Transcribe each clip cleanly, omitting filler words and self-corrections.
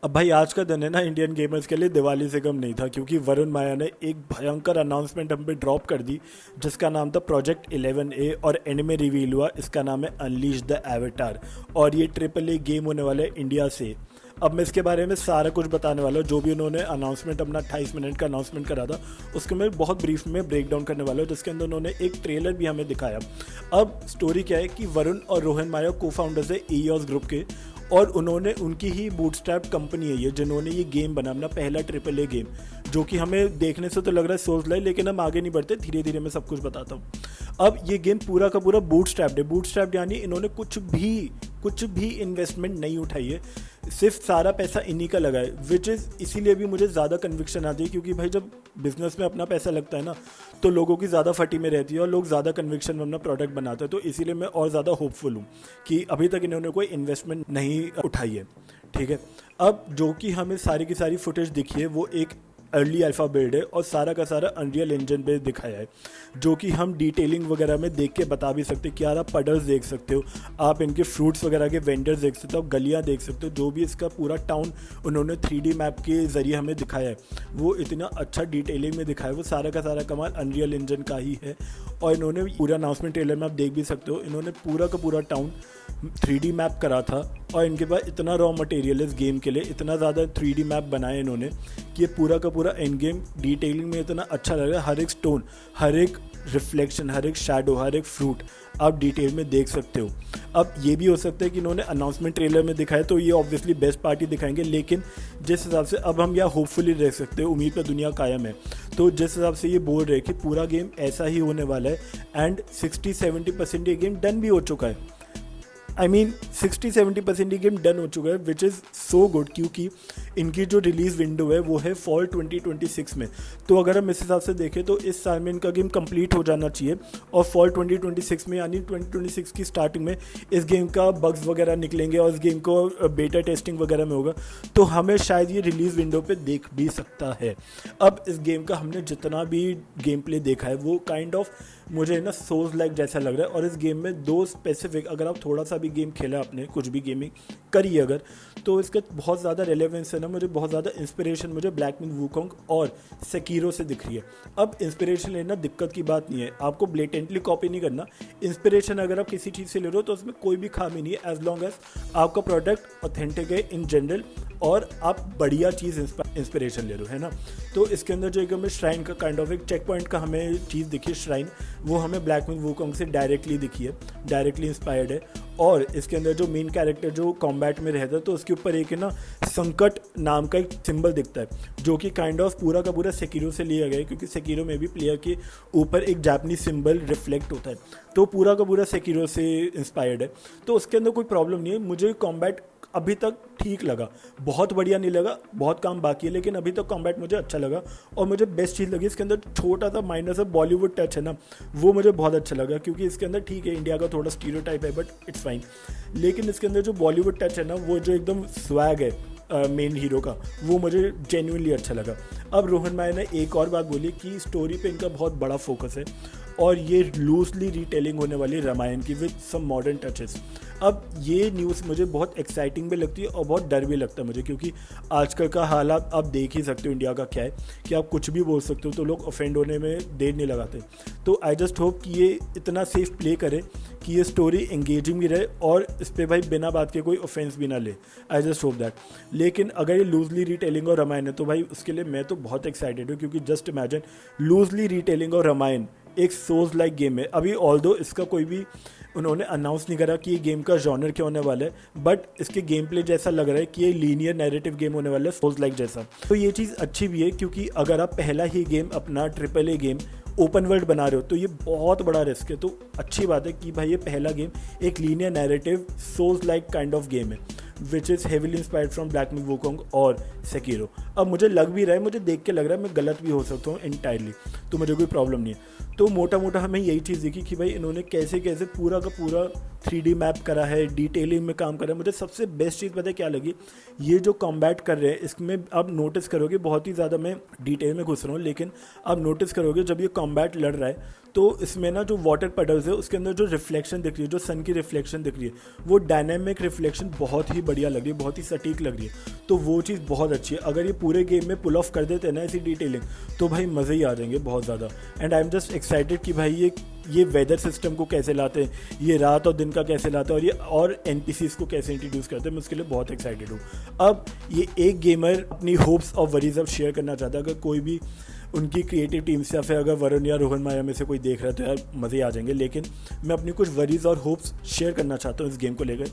अब भाई आज का दिन है ना इंडियन गेमर्स के लिए दिवाली से कम नहीं था, क्योंकि वरुण माया ने एक भयंकर अनाउंसमेंट हम पे ड्रॉप कर दी जिसका नाम था प्रोजेक्ट 11A और एनिमे रिवील हुआ। इसका नाम है अनलीश द एवेटार और ये ट्रिपल ए गेम होने वाला है इंडिया से। अब मैं इसके बारे में सारा कुछ बताने वाला हूँ। जो भी उन्होंने अनाउंसमेंट अपना 28 मिनट का अनाउंसमेंट करा था उसको मैं बहुत ब्रीफ में ब्रेक डाउन करने वाला हूँ, जिसके अंदर उन्होंने एक ट्रेलर भी हमें दिखाया। अब स्टोरी क्या है कि वरुण और रोहन माया को फाउंडर्स है ईओस ग्रुप के, और उन्होंने उनकी ही बूटस्ट्रैप कंपनी है ये जिन्होंने ये गेम बना, अपना पहला ट्रिपल ए गेम, जो कि हमें देखने से तो लग रहा है सोल्स लाइक, लेकिन हम आगे नहीं बढ़ते, धीरे धीरे मैं सब कुछ बताता हूँ। अब ये गेम पूरा का पूरा बूटस्ट्रैप्ड है। बूटस्ट्रैप्ड यानी इन्होंने कुछ भी इन्वेस्टमेंट नहीं उठाई है, सिर्फ सारा पैसा इन्हीं का लगा है। विच इज़ इसीलिए भी मुझे ज़्यादा कन्विक्शन आती है, क्योंकि भाई जब बिजनेस में अपना पैसा लगता है ना तो लोगों की ज़्यादा फटी में रहती है और लोग ज़्यादा कन्विक्शन में अपना प्रोडक्ट बनाते हैं। तो इसीलिए मैं और ज़्यादा होपफुल हूँ कि अभी तक इन्होंने कोई इन्वेस्टमेंट नहीं उठाई है। ठीक है, अब जो कि हमें सारी की सारी फुटेज दिखी है वो एक अर्ली अल्फा बिल्ड है और सारा का सारा अनरियल इंजन पे दिखाया है, जो कि हम डिटेलिंग वगैरह में देख के बता भी सकते हैं। कि यार आप पडल्स देख सकते हो, आप इनके फ्रूट्स वगैरह के वेंडर्स देख सकते हो, आप गलियाँ देख सकते हो। जो भी इसका पूरा टाउन उन्होंने 3D मैप के ज़रिए हमें दिखाया है वो इतना अच्छा डिटेलिंग में दिखाया है, वो सारा का सारा कमाल अनरियल इंजन का ही है। और इन्होंने पूरा अनाउंसमेंट ट्रेलर में आप देख भी सकते हो, इन्होंने पूरा का पूरा टाउन 3D मैप करा था और इनके पास इतना रॉ मटेरियल है इस गेम के लिए, इतना ज़्यादा 3D मैप बनाए इन्होंने कि ये पूरा का पूरा एंड गेम डिटेलिंग में इतना अच्छा लग रहा है। हर एक स्टोन, हर एक रिफ्लेक्शन, हर एक शैडो, हर एक फ्रूट आप डिटेल में देख सकते हो। अब ये भी हो सकता है कि इन्होंने अनाउंसमेंट ट्रेलर में दिखाया तो ये ऑब्वियसली बेस्ट पार्टी दिखाएंगे, लेकिन जिस हिसाब से अब हम यहाँ होपफुली रह सकते हो, उम्मीद पर दुनिया कायम है, तो जिस हिसाब से ये बोल रहे हैं कि पूरा गेम ऐसा ही होने वाला है एंड 60-70% ये गेम डन भी हो चुका है। आई मीन 60-70% ये गेम डन हो चुका है, विच इज़ सो गुड, क्योंकि इनकी जो रिलीज़ विंडो है वो है फॉल 2026 में। तो अगर हम इस हिसाब से देखें तो इस साल में इनका गेम कंप्लीट हो जाना चाहिए और फॉल 2026 में यानी 2026 की स्टार्टिंग में इस गेम का बग्स वगैरह निकलेंगे और इस गेम को बेटा टेस्टिंग वगैरह में होगा, तो हमें शायद ये रिलीज़ विंडो पे देख भी सकता है। अब इस गेम का हमने जितना भी गेम प्ले देखा है वो काइंड ऑफ मुझे ना सोल्स लाइक जैसा लग रहा है। और इस गेम में दो स्पेसिफिक, अगर आप थोड़ा सा भी गेम खेला आपने, कुछ भी गेमिंग करी अगर, तो इसका बहुत ज़्यादा रेलेवेंस है ना, मुझे बहुत ज़्यादा इंस्पिरेशन मुझे ब्लैक मिथ वुकोंग और सेकीरो से दिख रही है। अब इंस्पिरेशन लेना दिक्कत की बात नहीं है, आपको ब्लेटेंटली कॉपी नहीं करना। इंस्पिरेशन अगर आप किसी चीज़ से ले रहे हो तो उसमें कोई भी खामी नहीं है, एज लॉन्ग एज आपका प्रोडक्ट ऑथेंटिक है इन जनरल और आप बढ़िया चीज़ इंस्पिरेशन ले रहे हो, है ना। तो इसके अंदर जो एक हमें श्राइन का काइंड ऑफ एक चेक पॉइंट का हमें चीज़ दिखी है, श्राइन, वो हमें ब्लैक मिथ वुकोंग से डायरेक्टली दिखी है, डायरेक्टली इंस्पायर्ड है। और इसके अंदर जो मेन कैरेक्टर जो कॉम्बैट में रहता है तो उसके ऊपर एक है ना संकट नाम का एक सिंबल दिखता है, जो कि काइंड ऑफ पूरा का पूरा सेकीरो से लिया गया है, क्योंकि सेकीरो में भी प्लेयर के ऊपर एक जापानीज सिंबल रिफ्लेक्ट होता है, तो पूरा का पूरा सेकीरो से इंस्पायर्ड है। तो उसके अंदर कोई प्रॉब्लम नहीं है। मुझे कॉम्बैट अभी तक ठीक लगा, बहुत बढ़िया नहीं लगा, बहुत काम बाकी है, लेकिन अभी तक कॉम्बैट मुझे अच्छा लगा। और मुझे बेस्ट चीज़ लगी इसके अंदर छोटा सा माइनर सा बॉलीवुड टच है ना, वो मुझे बहुत अच्छा लगा, क्योंकि इसके अंदर ठीक है इंडिया का थोड़ा स्टीरियोटाइप है बट इट्स फाइन, लेकिन इसके अंदर जो बॉलीवुड टच है ना, वो जो एकदम स्वैग है मेन हीरो का, वो मुझे जेन्युइनली अच्छा लगा। अब रोहन माया ने एक और बात बोली कि स्टोरी पे इनका बहुत बड़ा फोकस है और ये लूजली रिटेलिंग होने वाली रामायण की विद सम मॉडर्न टचेस। अब ये न्यूज़ मुझे बहुत एक्साइटिंग भी लगती है और बहुत डर भी लगता है मुझे, क्योंकि आजकल का हालात आप देख ही सकते हो इंडिया का क्या है कि आप कुछ भी बोल सकते हो तो लोग ऑफेंड होने में देर नहीं लगाते। तो आई जस्ट होप कि ये इतना सेफ प्ले करे कि ये स्टोरी एंगेजिंग भी रहे और इस पर भाई बिना बात के कोई ऑफेंस भी ना ले। I just hope that. लेकिन अगर ये लूजली रिटेलिंग और रामायण है तो भाई उसके लिए मैं तो बहुत एक्साइटेड हूँ, क्योंकि जस्ट इमेजिन लूजली रिटेलिंग और रामायण एक सोल्स लाइक गेम है। अभी ऑल्दो इसका कोई भी उन्होंने अनाउंस नहीं करा कि ये गेम का जॉनर क्या होने वाला है, बट इसके गेम प्ले जैसा लग रहा है कि ये लीनियर नैरेटिव गेम होने वाला है, सोल्स लाइक जैसा। तो ये चीज़ अच्छी भी है, क्योंकि अगर आप पहला ही गेम अपना triple A game open world बना रहे हो तो ये बहुत बड़ा रिस्क है। तो अच्छी बात है कि भाई ये पहला गेम एक linear narrative souls like kind of game है, which is heavily inspired from Black Myth Wukong और सेकीरो। अब मुझे लग भी रहा है, मुझे देख के लग रहा है, मैं गलत भी हो सकता हूँ इंटायरली, तो मुझे कोई प्रॉब्लम नहीं है। तो मोटा मोटा हमें यही चीज़ दिखी कि भाई इन्होंने कैसे कैसे पूरा का पूरा 3D मैप करा है, डिटेलिंग में काम करा है। मुझे सबसे बेस्ट चीज़ पता है क्या लगी, ये जो कॉम्बैट कर रहे हैं इसमें आप नोटिस करोगे, बहुत ही ज़्यादा मैं डिटेल में घुस रहा हूँ, लेकिन आप नोटिस करोगे जब ये कॉम्बैट लड़ रहा है तो इसमें ना जो वाटर पडल्स है उसके अंदर जो रिफ्लेक्शन दिख रही है, जो सन की रिफ्लेक्शन दिख रही है, वो डायनेमिक रिफ्लेक्शन बहुत ही बढ़िया लग रही है, बहुत ही सटीक लग रही है। तो वो चीज़ बहुत अच्छी है। अगर ये पूरे गेम में पुल ऑफ कर देते हैं ना ऐसी डिटेलिंग, तो भाई मज़े ही आ जाएंगे बहुत ज़्यादा। And I am just excited कि भाई ये वेदर सिस्टम को कैसे लाते हैं, ये रात और दिन का कैसे लाते हैं, और ये और NPCs को कैसे इंट्रोड्यूस करते हैं, मैं उसके लिए बहुत एक्साइटेड हूँ। अब ये एक गेमर अपनी होप्स और वरीज अब शेयर करना चाहता है। अगर कोई भी उनकी क्रिएटिव टीम से या फिर अगर वरुण या रोहन माया में से कोई देख रहा है तो यार मज़े आ जाएंगे। लेकिन मैं अपनी कुछ वरीज और होप्स शेयर करना चाहता हूँ इस गेम को लेकर।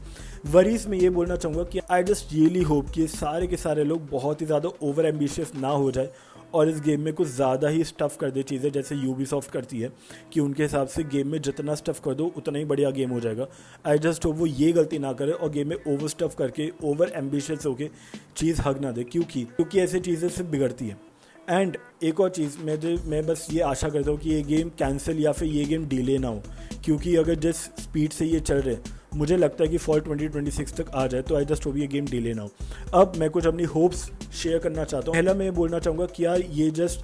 वरीज में ये बोलना चाहूँगा कि आई जस्ट रियली होप कि सारे के सारे लोग बहुत ही ज़्यादा ओवर एम्बिशियस ना हो जाए और इस गेम में कुछ ज़्यादा ही स्टफ़ कर दे चीज़ें, जैसे यूबीसॉफ्ट करती है कि उनके हिसाब से गेम में जितना स्टफ़ कर दो उतना ही बढ़िया गेम हो जाएगा। आई जस्ट होप वो ये गलती ना करे और गेम में ओवर स्टफ़ करके ओवर एम्बिशियस होके चीज़ हग ना दे, क्योंकि ऐसी चीज़ें सिर्फ बिगड़ती हैं। एंड एक और चीज़ मैं बस ये आशा करता हूँ कि ये गेम कैंसिल या फिर ये गेम डिले ना हो, क्योंकि अगर जिस स्पीड से ये चल रहे हैं मुझे लगता है कि फॉल 2026 तक आ जाए। तो आई जस्ट होप ये गेम डिले ना हो। अब मैं कुछ अपनी होप्स शेयर करना चाहता हूँ। पहला मैं ये बोलना चाहूँगा कि यार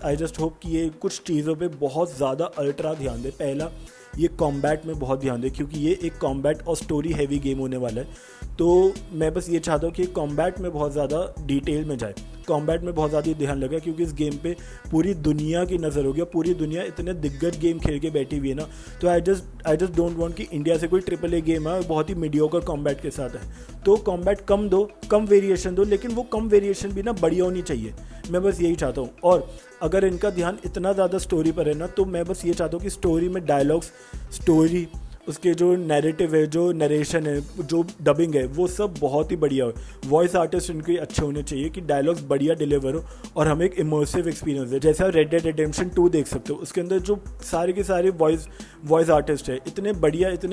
आई जस्ट होप कि ये कुछ चीज़ों पे बहुत ज़्यादा अल्ट्रा ध्यान दे। पहला, ये कॉम्बैट में बहुत ध्यान दे, क्योंकि ये एक कॉम्बैट और स्टोरी हैवी गेम होने वाला है। तो मैं बस ये चाहता हूँ कि कॉम्बैट में बहुत ज़्यादा डिटेल में जाए, कॉम्बैट में बहुत ज़्यादा ध्यान लगे, क्योंकि इस गेम पे पूरी दुनिया की नज़र होगी। पूरी दुनिया इतने दिग्गज गेम खेल के बैठी हुई है ना, तो आई जस्ट डोंट वांट कि इंडिया से कोई AAA गेम है और बहुत ही मीडियोकर कॉम्बैट के साथ है। तो कॉम्बैट कम दो, कम वेरिएशन दो, लेकिन वो कम वेरिएशन भी ना बढ़िया होनी चाहिए। मैं बस यही चाहता हूँ। और अगर इनका ध्यान इतना ज़्यादा स्टोरी पर है ना, तो मैं बस ये चाहता हूँ कि स्टोरी में डायलॉग्स, स्टोरी, उसके जो नैरेटिव है, जो नरेशन है, जो डबिंग है, वो सब बहुत ही बढ़िया हो। वॉइस आर्टिस्ट इनके अच्छे होने चाहिए कि डायलॉग्स बढ़िया डिलीवर हो और हमें एक इमर्सिव एक्सपीरियंस है। जैसे आप रेड डेड रिडेम्पशन 2 देख सकते हो, उसके अंदर जो सारे के सारे वॉइस आर्टिस्ट है इतने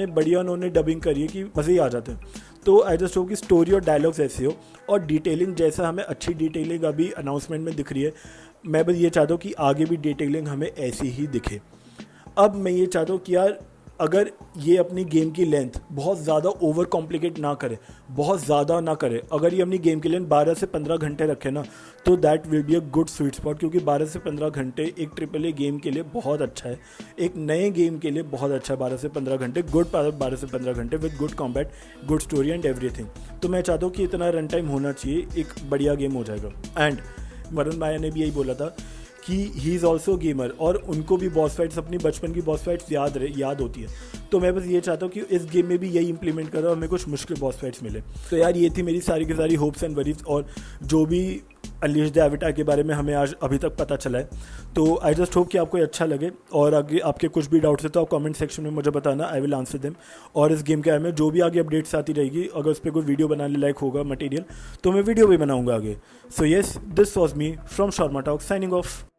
बढ़िया उन्होंने डबिंग करी है कि मज़े ही आ जाते हैं। तो आई जस्ट होप कि स्टोरी और डायलॉग्स ऐसे हो, और डिटेलिंग जैसा हमें अच्छी डिटेलिंग अभी अनाउंसमेंट में दिख रही है, मैं बस ये चाहता हूँ कि आगे भी डिटेलिंग हमें ऐसी ही दिखे। अब मैं ये चाहता हूँ कि यार अगर ये अपनी गेम की लेंथ बहुत ज़्यादा ओवर कॉम्प्लिकेट ना करे, बहुत ज़्यादा ना करे, अगर ये अपनी गेम की लेंथ 12 से 15 घंटे रखे ना, तो that will be a good sweet spot. क्योंकि 12 से 15 घंटे एक AAA गेम के लिए बहुत अच्छा है, एक नए गेम के लिए बहुत अच्छा है। 12 से 15 घंटे गुड, 12 से 15 घंटे with good combat, good story and everything. तो मैं चाहता हूँ कि इतना रन टाइम होना चाहिए, एक बढ़िया गेम हो जाएगा। एंड वरुण माया ने भी यही बोला था कि ही इज़ ऑल्सो गेमर, और उनको भी बॉस फाइट्स, अपनी बचपन की बॉस फाइट्स याद होती है। तो मैं बस ये चाहता हूँ कि इस गेम में भी यही इंप्लीमेंट करो और हमें कुछ मुश्किल बॉस फाइट्स मिले। तो यार ये थी मेरी सारी की सारी होप्स एंड वरीज, और जो भी अनलीश द एवाटार के बारे में हमें आज अभी तक पता चला है। तो आई जस्ट होप कि आपको अच्छा लगे, और आगे आपके कुछ भी डाउट्स है तो आप कमेंट सेक्शन में मुझे बताना, आई विल आंसर देम। और इस गेम के बारे में जो भी आगे अपडेट्स आती रहेगी, अगर उस पर कोई वीडियो बनाने लायक होगा मटेरियल, तो मैं वीडियो भी बनाऊंगा आगे। So yes, this was me from Sharma talk, signing off.